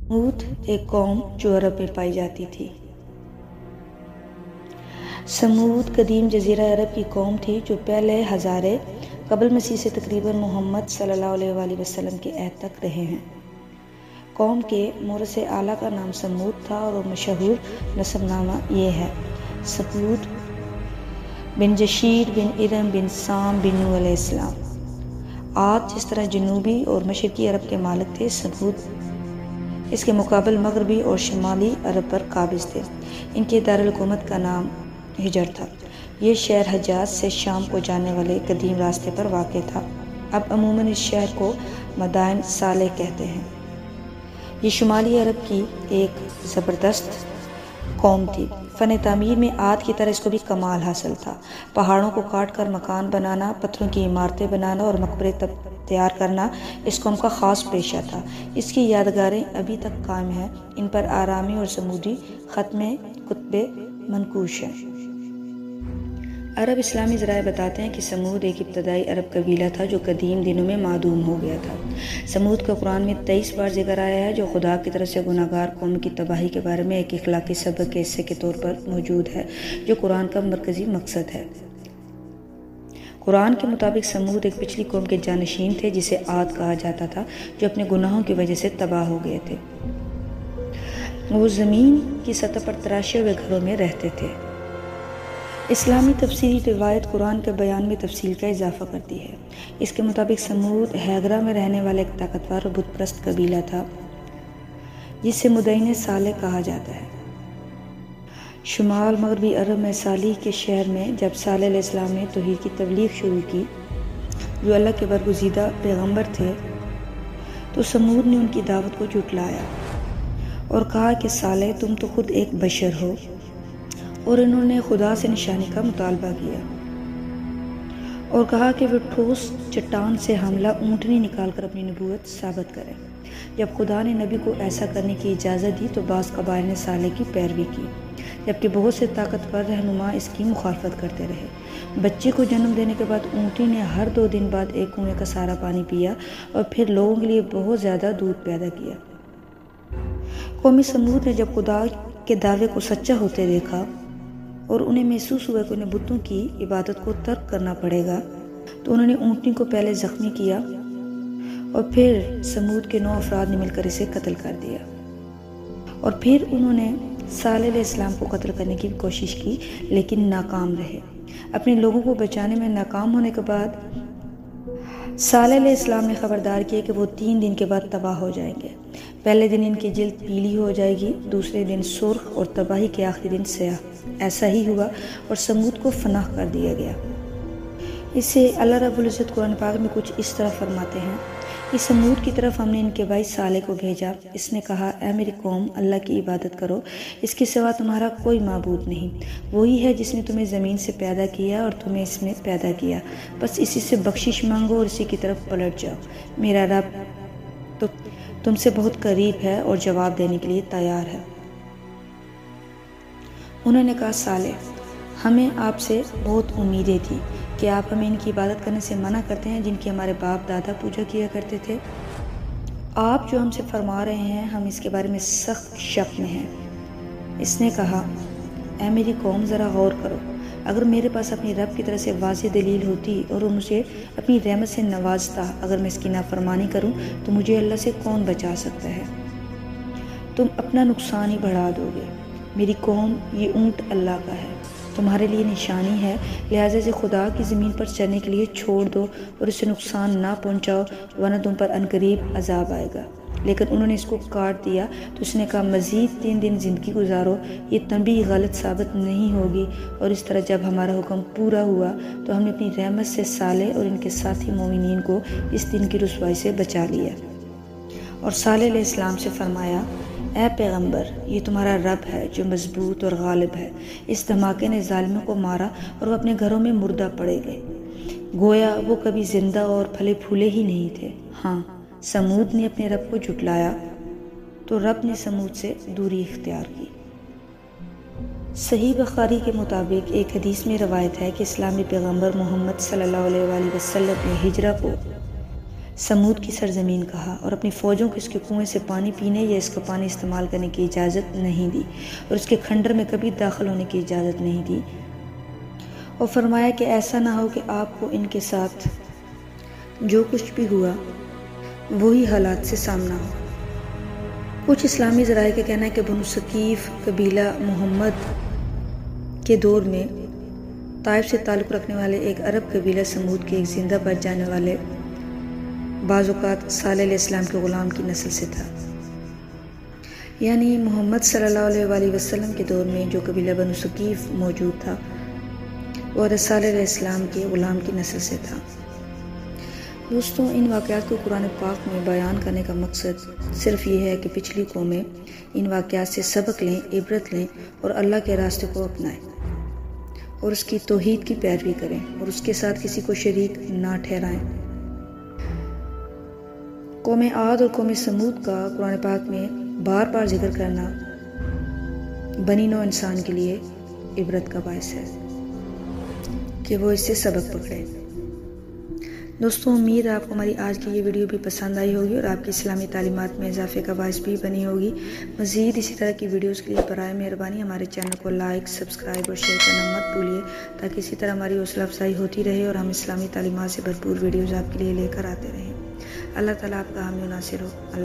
سمود ایک قوم جو عرب میں پائی جاتی تھی۔ سمود قدیم جزیرہ عرب کی قوم تھی جو پہلے ہزارے قبل مسیح سے تقریباً محمد صلی اللہ علیہ وآلہ وسلم کے عہد تک رہے ہیں۔ قوم کے مورث اعلیٰ کا نام سمود تھا اور مشہور نسب نامہ یہ ہے: سمود بن جشیر بن ارم بن سام بن نوح علیہ السلام۔ عاد جس طرح جنوبی اور مشرقی عرب کے مالک تھے، سمود اس کے مقابل مغربی اور شمالی عرب پر قابض تھے۔ ان کے دارالحکومت کا نام حجر تھا۔ یہ شہر حجاز سے شام کو جانے والے قدیم راستے پر واقع تھا۔ اب عموماً اس شہر کو مدائن صالح کہتے ہیں۔ یہ شمالی عرب کی ایک زبردست قوم تھی۔ فن تعمیر میں عاد کی طرح اس کو بھی کمال حاصل تھا۔ پہاڑوں کو کاٹ کر مکان بنانا، پتھروں کی عمارتیں بنانا اور مقبرے تیار کرنا اس قوم کا خاص پیشہ تھا۔ اس کی یادگاریں ابھی تک قائم ہیں۔ ان پر آرامی اور سمودی ختم کتب منقوش ہیں۔ عرب اسلامی ذرائع بتاتے ہیں کہ سمود ایک ابتدائی عرب قبیلہ تھا جو قدیم دنوں میں معدوم ہو گیا تھا۔ سمود کا قرآن میں 23 بار ذکر آیا ہے، جو خدا کی طرف سے گناہگار قوم کی تباہی کے بارے میں ایک اخلاقی سبق کے حصے کے طور پر موجود ہے، جو قرآن کا مرکزی مقصد ہے۔ قرآن کے مطابق سمود ایک پچھلی قوم کے جانشین تھے جسے عاد کہا جاتا تھا، جو اپنے گناہوں کی وجہ سے تباہ ہو گئے تھے۔ وہ زمین کی سطح پر تراشے ہوئے گھروں میں رہتے تھے۔ اسلامی تفسیری روایت قرآن کے بیان میں تفصیل کا اضافہ کرتی ہے۔ اس کے مطابق سمود ہیگرا میں رہنے والا ایک طاقتور اور بت پرست قبیلہ تھا جسے مدائن صالح کہا جاتا ہے۔ شمال مغربی عرب میں صالح کے شہر میں جب صالح علیہ السلام نے توحید کی تبلیغ شروع کی، جو اللہ کے برگزیدہ پیغمبر تھے، تو سمود نے ان کی دعوت کو جھٹلایا اور کہا کہ صالح تم تو خود ایک بشر ہو، اور انہوں نے خدا سے نشانی کا مطالبہ کیا اور کہا کہ وہ ٹھوس چٹان سے حاملہ اونٹنی نکال کر اپنی نبوت ثابت کریں۔ جب خدا نے نبی کو ایسا کرنے کی اجازت دی تو بعض قبائل نے صالح کی پیروی کی، جبکہ بہت سے طاقتور رہنما اس کی مخالفت کرتے رہے۔ بچے کو جنم دینے کے بعد اونٹنی نے ہر 2 دن بعد ایک کنویں کا سارا پانی پیا اور پھر لوگوں کے لیے بہت زیادہ دودھ پیدا کیا۔ قوم سمود نے جب خدا کے دعوے کو سچا ہوتے دیکھا اور انہیں محسوس ہوا کہ انہیں بتوں کی عبادت کو ترک کرنا پڑے گا، تو انہوں نے اونٹنی کو پہلے زخمی کیا اور پھر سمود کے 9 افراد نے مل کر اسے قتل کر دیا، اور پھر انہوں نے صالح علیہ السلام کو قتل کرنے کی کوشش کی لیکن ناکام رہے۔ اپنے لوگوں کو بچانے میں ناکام ہونے کے بعد صالح علیہ السلام نے خبردار کیا کہ وہ 3 دن کے بعد تباہ ہو جائیں گے۔ پہلے دن ان کی جلد پیلی ہو جائے گی، دوسرے دن سرخ اور تباہی کے آخری دن سیاہ۔ ایسا ہی ہوا اور سمود کو فنا کر دیا گیا۔ اس سے اللہ رب العزت قرآن پاک میں کچھ اس طرح فرماتے ہیں کہ سمود کی طرف ہم نے ان کے بھائی صالح کو بھیجا۔ اس نے کہا، اے میری قوم، اللہ کی عبادت کرو، اس کے سوا تمہارا کوئی معبود نہیں۔ وہی ہے جس نے تمہیں زمین سے پیدا کیا اور تمہیں اس میں پیدا کیا، بس اسی سے بخشش مانگو اور اسی کی طرف پلٹ جاؤ۔ میرا رب تو تم سے بہت قریب ہے اور جواب دینے کے لیے تیار ہے۔ انہوں نے کہا، صالح، ہمیں آپ سے بہت امیدیں تھیں کہ آپ ہمیں ان کی عبادت کرنے سے منع کرتے ہیں جن کی ہمارے باپ دادا پوجا کیا کرتے تھے۔ آپ جو ہم سے فرما رہے ہیں، ہم اس کے بارے میں سخت شک میں ہیں۔ اس نے کہا، اے میری قوم، ذرا غور کرو، اگر میرے پاس اپنی رب کی طرف سے واضح دلیل ہوتی اور وہ مجھے اپنی رحمت سے نوازتا، اگر میں اس کی نافرمانی کروں تو مجھے اللہ سے کون بچا سکتا ہے؟ تم اپنا نقصان ہی بڑھا دو گے۔ میری قوم، یہ اونٹ اللہ کا ہے، تمہارے لیے نشانی ہے، لہٰذا اسے خدا کی زمین پر چلنے کے لیے چھوڑ دو اور اسے نقصان نہ پہنچاؤ، ورنہ تم پر عنقریب عذاب آئے گا۔ لیکن انہوں نے اس کو کاٹ دیا تو اس نے کہا، مزید 3 دن زندگی گزارو، یہ تنبیہ غلط ثابت نہیں ہوگی۔ اور اس طرح جب ہمارا حکم پورا ہوا تو ہم نے اپنی رحمت سے صالح اور ان کے ساتھی مومنین کو اس دن کی رسوائی سے بچا لیا۔ اور صالح علیہ السلام سے فرمایا، اے پیغمبر، یہ تمہارا رب ہے جو مضبوط اور غالب ہے۔ اس دھماکے نے ظالموں کو مارا اور وہ اپنے گھروں میں مردہ پڑے گئے، گویا وہ کبھی زندہ اور پھلے پھولے ہی نہیں تھے۔ ہاں، سمود نے اپنے رب کو جھٹلایا تو رب نے سمود سے دوری اختیار کی۔ صحیح بخاری کے مطابق ایک حدیث میں روایت ہے کہ اسلامی پیغمبر محمد صلی اللہ علیہ وآلہ وسلم نے ہجرہ کو سمود کی سرزمین کہا اور اپنی فوجوں کو اس کے کنویں سے پانی پینے یا اس کا پانی استعمال کرنے کی اجازت نہیں دی اور اس کے کھنڈر میں کبھی داخل ہونے کی اجازت نہیں دی، اور فرمایا کہ ایسا نہ ہو کہ آپ کو ان کے ساتھ جو کچھ بھی ہوا وہی حالات سے سامنا ہو۔ کچھ اسلامی ذرائع کا کہنا ہے کہ بنو ثقیف قبیلہ محمد کے دور میں طائف سے تعلق رکھنے والے ایک عرب قبیلہ سمود کے ایک زندہ بچ جانے والے بعض اوقات صالح علیہ السلام کے غلام کی نسل سے تھا، یعنی محمد صلی اللہ علیہ وآلہ وسلم کے دور میں جو قبیلہ بنو ثقیف موجود تھا وہ حضرت صالح علیہ السلام کے غلام کی نسل سے تھا۔ دوستوں، ان واقعات کو قرآن پاک میں بیان کرنے کا مقصد صرف یہ ہے کہ پچھلی قومیں ان واقعات سے سبق لیں، عبرت لیں اور اللہ کے راستے کو اپنائیں اور اس کی توحید کی پیروی کریں اور اس کے ساتھ کسی کو شریک نہ ٹھہرائیں۔ قوم عاد اور قوم سمود کا قرآن پاک میں بار بار ذکر کرنا بنی نوع انسان کے لیے عبرت کا باعث ہے کہ وہ اس سے سبق پکڑیں۔ دوستوں، امید ہے آپ کو ہماری آج کی یہ ویڈیو بھی پسند آئی ہوگی اور آپ کی اسلامی تعلیمات میں اضافے کا باعث بھی بنی ہوگی۔ مزید اسی طرح کی ویڈیوز کے لیے برائے مہربانی ہمارے چینل کو لائک، سبسکرائب اور شیئر کرنا مت بھولیے، تاکہ اسی طرح ہماری حوصلہ افزائی ہوتی رہے اور ہم اسلامی تعلیمات سے بھرپور ویڈیوز آپ کے لیے لے کر آتے رہیں۔ اللہ تعالیٰ آپ کا حامی و ناصر ہو۔